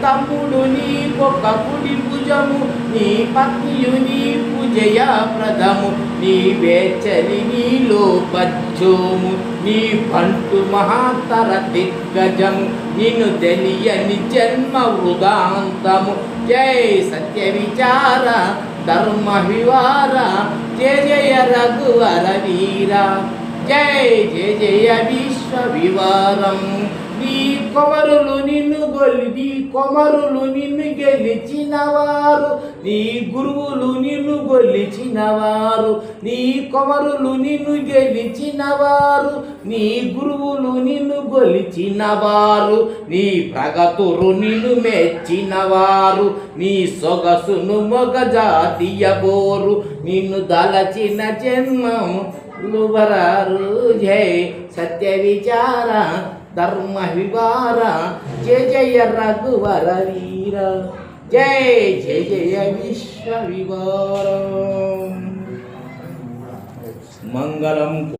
తమ్ముడు నీకొక కుడి భుజము, నీ పత్నియు నీకు జయప్రదము. నీ వేచలి నీలో పచ్చోము, నీ బంటు మహాతర దిగ్గజము. నిన్ను తెలియని జన్మ వృదాంతము. జై సత్య విచార ధర్మ వివార, జయ జయ రఘువర వీర, జై జయ జయ విశ్వ వివారం. నీ కొమరులు నిన్ను గెలిచినవారు, నీ గురువులు నిన్ను గొలిచినవారు. నీ కొమరులు నిన్ను గెలిచినవారు, నీ గురువులు నిన్ను గొలిచినవారు. నీ ప్రగతురు నిన్ను మెచ్చినవారు, నీ సొగసును మొగజాతియబోరు. నిన్ను దలచిన జన్మము లువరారు. జై సత్య విచార ధర్మ వివార, జయ జయ రఘువర వీర, జై జయ జయ విశ్వ వివారం. మంగళం.